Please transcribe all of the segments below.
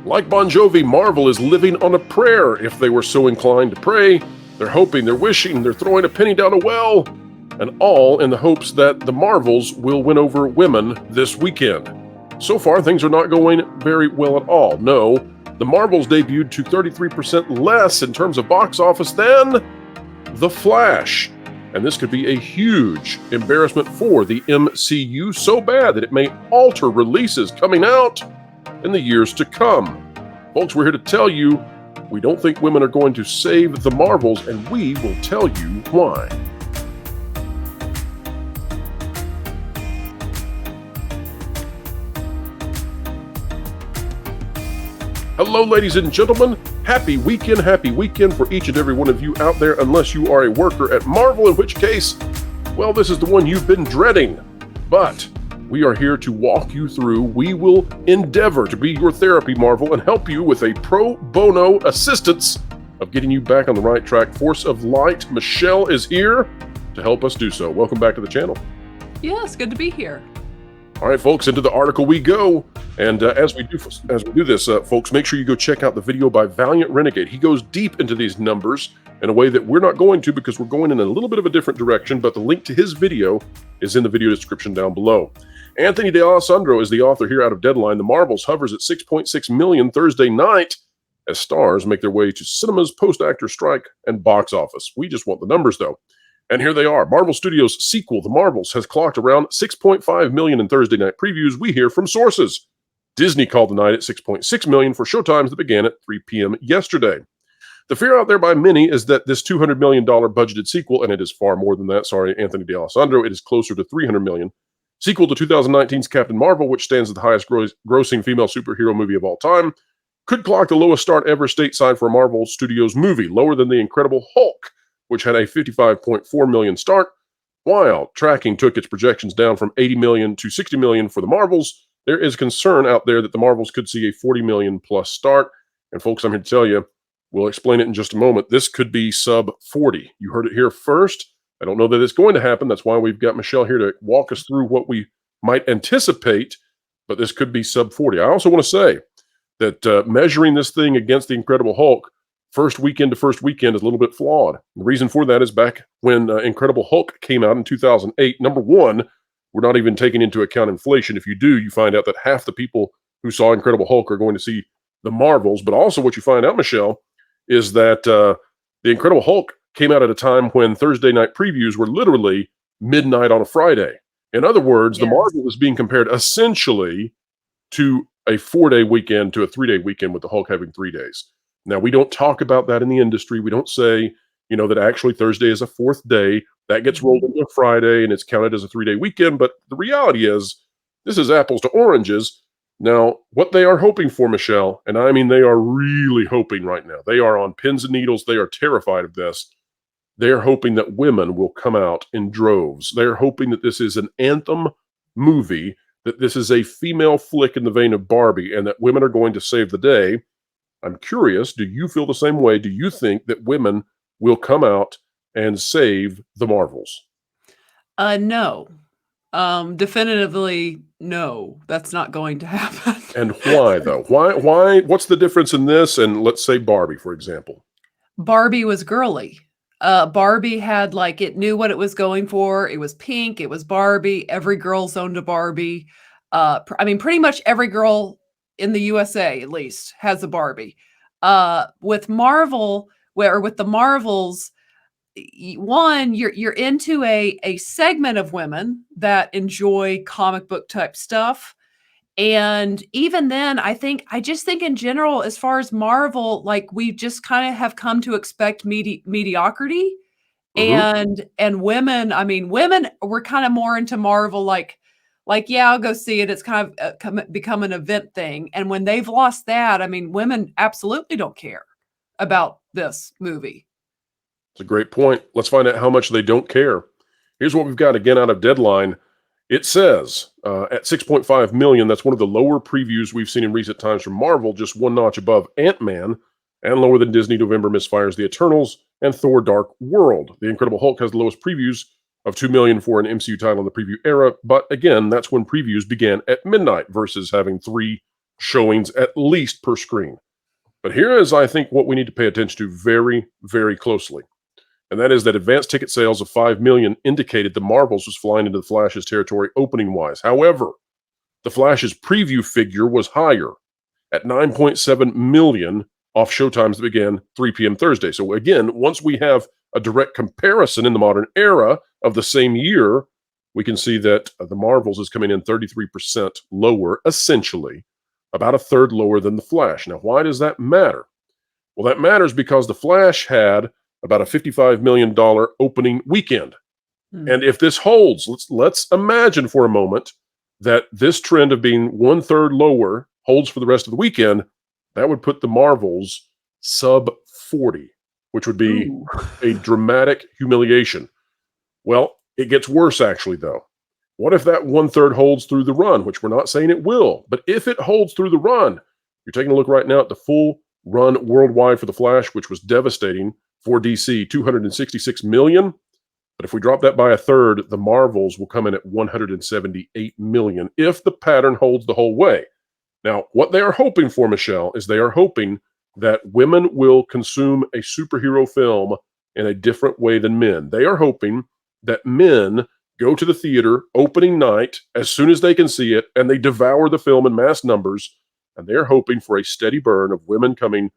Like Bon Jovi, Marvel is living on a prayer if they were so inclined to pray. They're hoping, they're wishing, they're throwing a penny down a well, and all in the hopes that the Marvels will win over women this weekend. So far, things are not going very well at all. No, the Marvels debuted to 33% less in terms of box office than The Flash. And this could be a huge embarrassment for the MCU, so bad that it may alter releases coming out in the years to come. Folks, we're here to tell you we don't think women are going to save the Marvels, and we will tell you why. Hello, ladies and gentlemen. Happy weekend for each and every one of you out there, unless you are a worker at Marvel, in which case, well, this is the one you've been dreading. But we are here to walk you through. We will endeavor to be your therapy, Marvel, and help you with a pro bono assistance of getting you back on the right track. Force of Light, Michelle is here to help us do so. Welcome back to the channel. Yes, good to be here. All right, folks, into the article we go. And as we do this, folks, make sure you go check out the video by Valiant Renegade. He goes deep into these numbers in a way that we're not going to, because we're going in a little bit of a different direction, but the link to his video is in the video description down below. Anthony D'Alessandro is the author here out of Deadline. The Marvels hovers at 6.6 million Thursday night as stars make their way to cinemas, post-actor strike, and box office. We just want the numbers, though. And here they are. Marvel Studios' sequel, The Marvels, has clocked around 6.5 million in Thursday night previews. We hear from sources. Disney called the night at 6.6 million for showtimes that began at 3 p.m. yesterday. The fear out there by many is that this $200 million budgeted sequel, and it is far more than that, sorry, Anthony D'Alessandro, it is closer to $300 million, sequel to 2019's Captain Marvel, which stands as the highest grossing female superhero movie of all time, could clock the lowest start ever stateside for a Marvel Studios movie, lower than The Incredible Hulk, which had a 55.4 million start, while tracking took its projections down from 80 million to 60 million for the Marvels. There is concern out there that the Marvels could see a 40 million plus start. And folks, I'm here to tell you, we'll explain it in just a moment. This could be sub 40. You heard it here first. I don't know that it's going to happen. That's why we've got Michelle here to walk us through what we might anticipate, but this could be sub 40. I also want to say that measuring this thing against The Incredible Hulk, first weekend to first weekend, is a little bit flawed. The reason for that is back when Incredible Hulk came out in 2008, number one, we're not even taking into account inflation. If you do, you find out that half the people who saw Incredible Hulk are going to see the Marvels. But also what you find out, Michelle, is that The Incredible Hulk came out at a time when Thursday night previews were literally midnight on a Friday. In other words, Yes. The Marvel is being compared essentially to a 4-day weekend to a 3-day weekend, with the Hulk having 3 days. Now, we don't talk about that in the industry. We don't say, that actually Thursday is a fourth day. That gets rolled into a Friday, and it's counted as a 3-day weekend. But the reality is, this is apples to oranges. Now, what they are hoping for, Michelle, and I mean they are really hoping right now, they are on pins and needles. They are terrified of this. They are hoping that women will come out in droves. They are hoping that this is an anthem movie, that this is a female flick in the vein of Barbie, and that women are going to save the day. I'm curious, do you feel the same way? Do you think that women will come out and save the Marvels? No. Definitively, no. That's not going to happen. And why, though? Why? What's the difference in this and, let's say, Barbie, for example? Barbie was girly. Barbie had, it knew what it was going for. It was pink. It was Barbie. Every girl's owned a Barbie. Pretty much every girl in the USA, at least, has a Barbie. With Marvel, with the Marvels, one, you're into a segment of women that enjoy comic book type stuff. And even then, I just think in general, as far as Marvel, we just kind of have come to expect mediocrity. Mhm. And women, women were kind of more into Marvel, yeah, I'll go see it. It's kind of become an event thing. And when they've lost that, women absolutely don't care about this movie. It's a great point. Let's find out how much they don't care. Here's what we've got again out of Deadline. It says at 6.5 million, that's one of the lower previews we've seen in recent times from Marvel, just one notch above Ant-Man, and lower than Disney November misfires The Eternals and Thor Dark World. The Incredible Hulk has the lowest previews of 2 million for an MCU title in the preview era, but again, that's when previews began at midnight versus having 3 showings at least per screen. But here is, I think, what we need to pay attention to very, very closely. And that is that advanced ticket sales of 5 million indicated the Marvels was flying into the Flash's territory opening wise. However, the Flash's preview figure was higher at 9.7 million off showtimes that began 3 p.m. Thursday. So again, once we have a direct comparison in the modern era of the same year, we can see that the Marvels is coming in 33% lower, essentially, about a third lower than the Flash. Now, why does that matter? Well, that matters because the Flash had about a $55 million opening weekend. Hmm. And if this holds, let's imagine for a moment that this trend of being one third lower holds for the rest of the weekend. That would put the Marvels sub 40, which would be Ooh. a dramatic humiliation. Well, it gets worse actually, though. What if that one third holds through the run, which we're not saying it will, but if it holds through the run, you're taking a look right now at the full run worldwide for the Flash, which was devastating for DC, 266 million. But if we drop that by a third, the Marvels will come in at 178 million if the pattern holds the whole way. Now, what they are hoping for, Michelle, is they are hoping that women will consume a superhero film in a different way than men. They are hoping that men go to the theater opening night as soon as they can see it and they devour the film in mass numbers. And they're hoping for a steady burn of women coming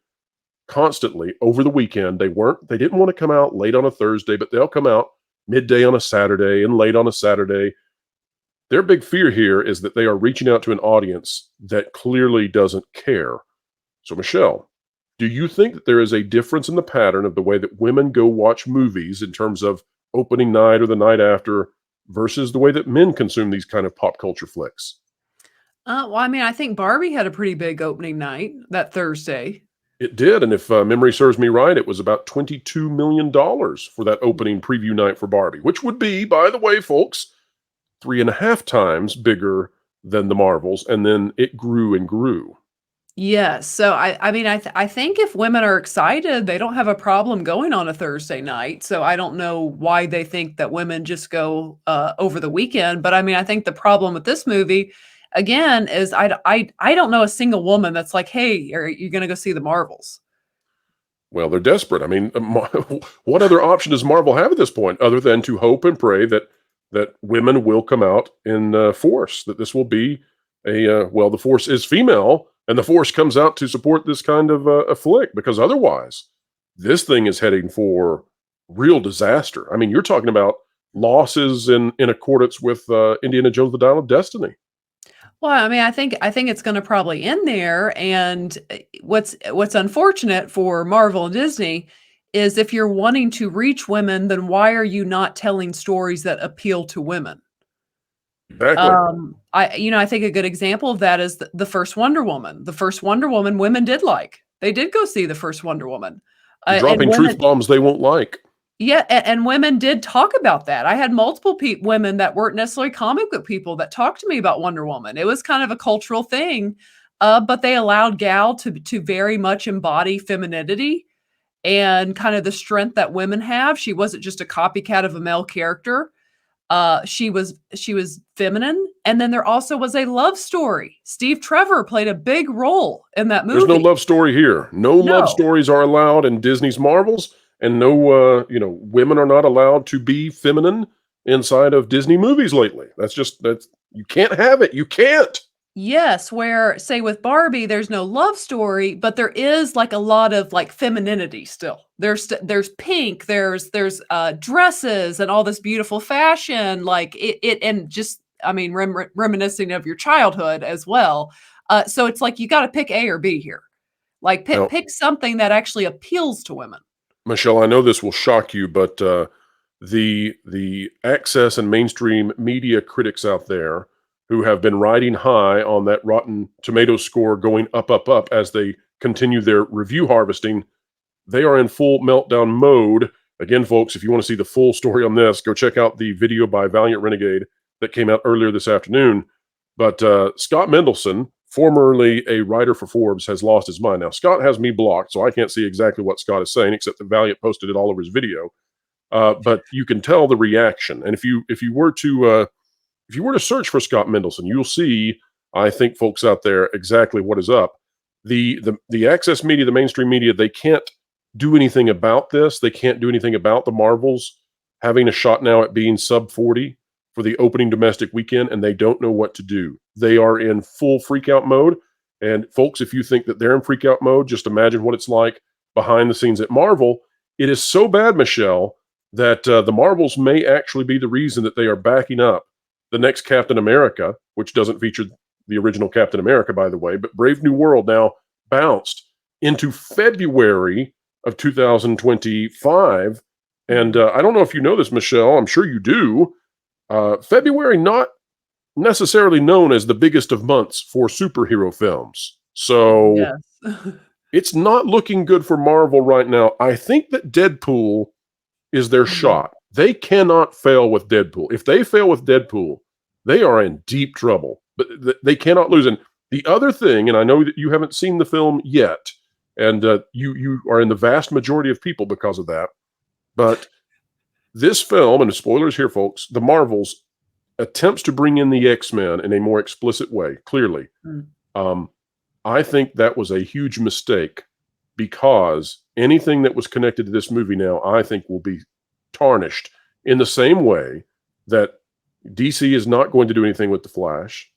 constantly over the weekend. They didn't want to come out late on a Thursday, but they'll come out midday on a Saturday and late on a Saturday. Their big fear here is that they are reaching out to an audience that clearly doesn't care. So, Michelle, do you think that there is a difference in the pattern of the way that women go watch movies in terms of opening night or the night after versus the way that men consume these kind of pop culture flicks? Well, I mean, I think Barbie had a pretty big opening night that Thursday. It did, and if memory serves me right, it was about $22 million for that opening preview night for Barbie, which would be, by the way, folks, 3.5 times bigger than the Marvels, and then it grew and grew. Yes, so I mean, I think if women are excited, they don't have a problem going on a Thursday night, so I don't know why they think that women just go, over the weekend, but I mean, I think the problem with this movie, again, is I don't know a single woman that's like, "Hey, are you gonna go see the Marvels?" Well, they're desperate. I mean, what other option does Marvel have at this point other than to hope and pray that women will come out in force? That this will be well, the force is female, and the force comes out to support this kind of a flick. Because otherwise, this thing is heading for real disaster. I mean, you're talking about losses in accordance with Indiana Jones: The Dial of Destiny. Well, I mean, I think it's gonna probably end there, and, what's unfortunate for Marvel and Disney is if you're wanting to reach women, then why are you not telling stories that appeal to women? Exactly. I think a good example of that is the first Wonder Woman. The first Wonder Woman, women did like. They did go see the first Wonder Woman, You're and dropping truth women bombs they won't like. yeah, and women did talk about that. I had multiple women that weren't necessarily comic book people that talked to me about Wonder Woman. It was kind of a cultural thing, but they allowed Gal to very much embody femininity and kind of the strength that women have. She wasn't just a copycat of a male character. She was feminine, and then there also was a love story. Steve Trevor played a big role in that There's no movie. love story here. No love No. stories are allowed in Disney's Marvels, and no, women are not allowed to be feminine inside of Disney movies lately. That's you can't have it. You can't. Yes, where, say, with Barbie, there's no love story, but there is, like, a lot of, like, femininity still. There's pink, there's dresses and all this beautiful fashion, like, it and just I mean, reminiscing of your childhood as well. So it's like you gotta pick A or B here. Like, pick Now, pick something that actually appeals to women. Michelle, I know this will shock you, but the access and mainstream media critics out there who have been riding high on that Rotten Tomatoes score going up, up, up as they continue their review harvesting, they are in full meltdown mode. Again, folks, if you want to see the full story on this, go check out the video by Valiant Renegade that came out earlier this afternoon. But Scott Mendelson, formerly a writer for Forbes, has lost his mind. Now, Scott has me blocked, so I can't see exactly what Scott is saying, except that Valiant posted it all over his video. But you can tell the reaction. And if you were to search for Scott Mendelson, you'll see I think folks out there exactly what is up. The access media, the mainstream media, they can't do anything about this. They can't do anything about the Marvels having a shot now at being sub 40 for the opening domestic weekend, and they don't know what to do. They are in full freakout mode. And folks, if you think that they're in freakout mode, just imagine what it's like behind the scenes at Marvel. It is so bad, Michelle, that the Marvels may actually be the reason that they are backing up the next Captain America, which doesn't feature the original Captain America, by the way, but Brave New World now bounced into February of 2025. And I don't know if you know this, Michelle. I'm sure you do. February, not necessarily known as the biggest of months for superhero films. So Yes. it's not looking good for Marvel right now. I think that Deadpool is their Mhm. shot. They cannot fail with Deadpool. If they fail with Deadpool, they are in deep trouble. But they cannot lose. And the other thing, and I know that you haven't seen the film yet, and you are in the vast majority of people because of that. But this film, and the spoilers here, folks, the Marvels attempts to bring in the X-Men in a more explicit way. Clearly, Mm. um, I think that was a huge mistake because anything that was connected to this movie now, I think, will be tarnished in the same way that DC is not going to do anything with the Flash,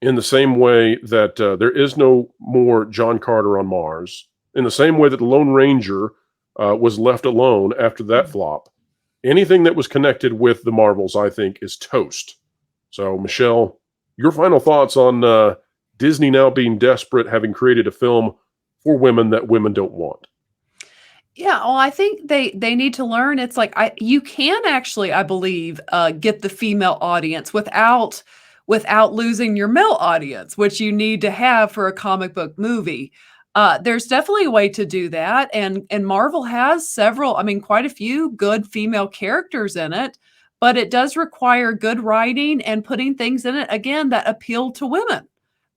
in the same way that there is no more John Carter on Mars, in the same way that the Lone Ranger was left alone after that Mhm. flop. Anything that was connected with the Marvels, I think, is toast. So, Michelle, your final thoughts on Disney now being desperate, having created a film for women that women don't want? Yeah, well, I think they need to learn. It's like you can actually, I believe, get the female audience without losing your male audience, which you need to have for a comic book movie. There's definitely a way to do that, and Marvel has several, I mean, quite a few good female characters in it, but it does require good writing and putting things in it again that appeal to women.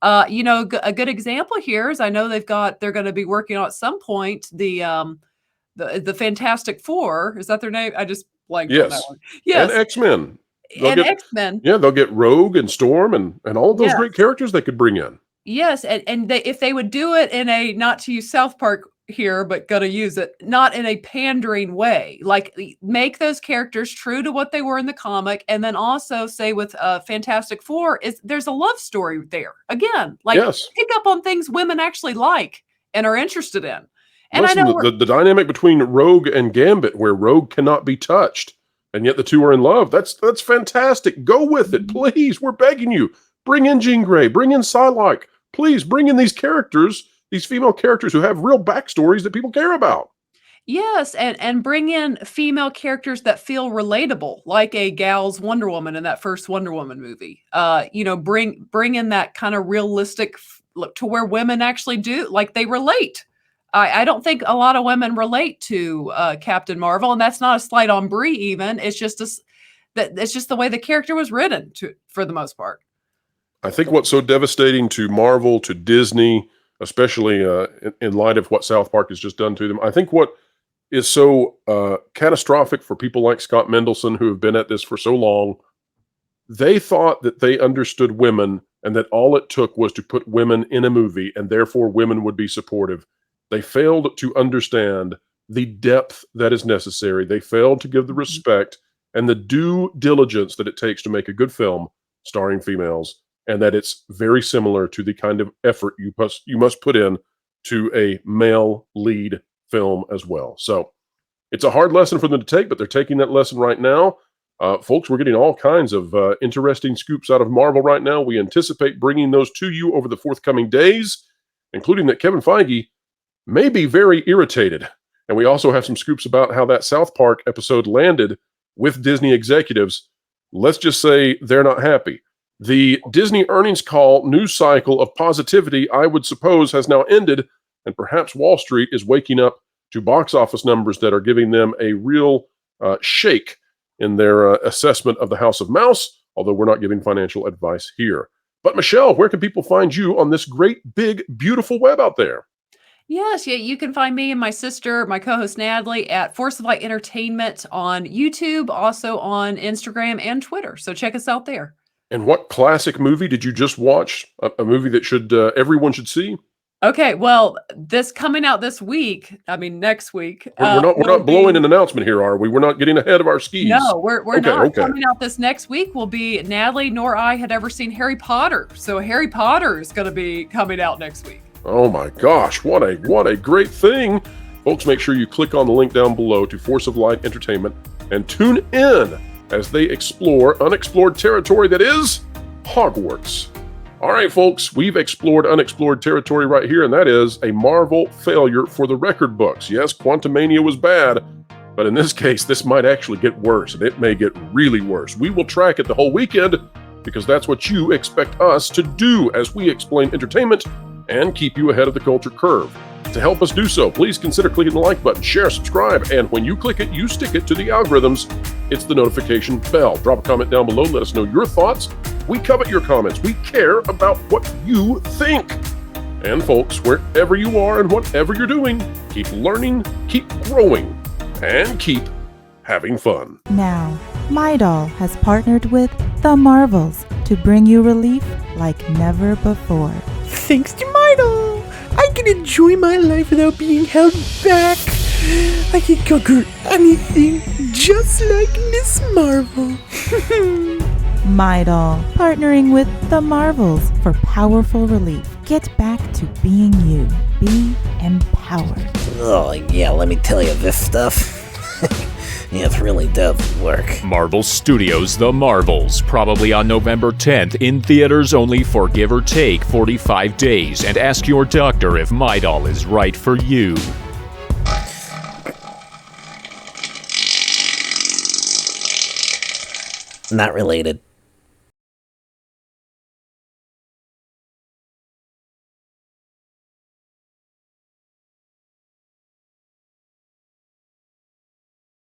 A good example here is I know they're going to be working on at some point the Fantastic Four, is that their name? I just blanked on that Yes, one. and Yes, X-Men. They'll and get X-Men. yeah, they'll get Rogue and Storm and all of those great Yes. characters they could bring in. Yes, and they if they would do it in a, not to use South Park here, but gonna use it, not in a pandering way, like, make those characters true to what they were in the comic, and then also say with, Fantastic Four is there's a love story there. Again, like, Yes. pick up on things women actually like and are interested in. And I Listen, know the, we're the, the dynamic between Rogue and Gambit, where Rogue cannot be touched, and yet the two are in love. That's fantastic. Go with it, Mhm. please. We're begging you. Bring in Jean Grey. Bring in Psylocke. Please bring in these characters, these female characters who have real backstories that people care about. Yes, and bring in female characters that feel relatable, like a gal's Wonder Woman in that first Wonder Woman movie. Bring in that kind of realistic look to where women actually do like they relate. I don't think a lot of women relate to Captain Marvel, and that's not a slight on Brie. Even that it's just the way the character was written to for the most part. I think what's so devastating to Marvel, to Disney, especially in light of what South Park has just done to them, I think what is so catastrophic for people like Scott Mendelson, who have been at this for so long, they thought that they understood women and that all it took was to put women in a movie and therefore women would be supportive. They failed to understand the depth that is necessary. They failed to give the Mhm. respect and the due diligence that it takes to make a good film starring females, and that it's very similar to the kind of effort you must put in to a male lead film as well. So it's a hard lesson for them to take, but they're taking that lesson right now. Folks, we're getting all kinds of interesting scoops out of Marvel right now. We anticipate bringing those to you over the forthcoming days, including that Kevin Feige may be very irritated. And we also have some scoops about how that South Park episode landed with Disney executives. Let's just say they're not happy. The Disney earnings call news cycle of positivity, I would suppose, has now ended, and perhaps Wall Street is waking up to box office numbers that are giving them a real shake in their assessment of the House of Mouse, although we're not giving financial advice here. But Michelle, where can people find you on this great, big, beautiful web out there? Yes, yeah, you can find me and my sister, my co-host Natalie, at Force of Light Entertainment on YouTube, also on Instagram and Twitter. So check us out there. And what classic movie did you just watch? A movie that should everyone should see? Okay, well, this coming out this week, I mean, next week, We're will not blowing be an announcement here, are we? We're not getting ahead of our skis. no, we're Okay, not. okay. Coming out this next week will be Natalie nor I had ever seen Harry Potter. So Harry Potter is gonna be coming out next week. Oh my gosh, what a great thing. Folks, make sure you click on the link down below to Force of Light Entertainment and tune in as they explore unexplored territory that is Hogwarts. All right, folks, we've explored unexplored territory right here, and that is a Marvel failure for the record books. Yes, Quantumania was bad, but in this case, this might actually get worse, and it may get really worse. We will track it the whole weekend because that's what you expect us to do as we explain entertainment and keep you ahead of the culture curve. To help us do so, please consider clicking the like button, share, subscribe, and when you click it, you stick it to the algorithms. It's the notification bell. Drop a comment down below. Let us know your thoughts. We covet your comments. We care about what you think. And folks, wherever you are and whatever you're doing, keep learning, keep growing, and keep having fun. Now, MyDoll has partnered with The Marvels to bring you relief like never before. Thanks to MyDoll, I can enjoy my life without being held back. I can conquer anything just like Miss Marvel. MyDoll, partnering with The Marvels for powerful relief. Get back to being you. Be empowered. Oh, yeah, let me tell you this stuff. Yeah, it really does work. Marvel Studios' The Marvels, probably on November 10th, in theaters only for give or take 45 days, and ask your doctor if MyDoll is right for you. Not related.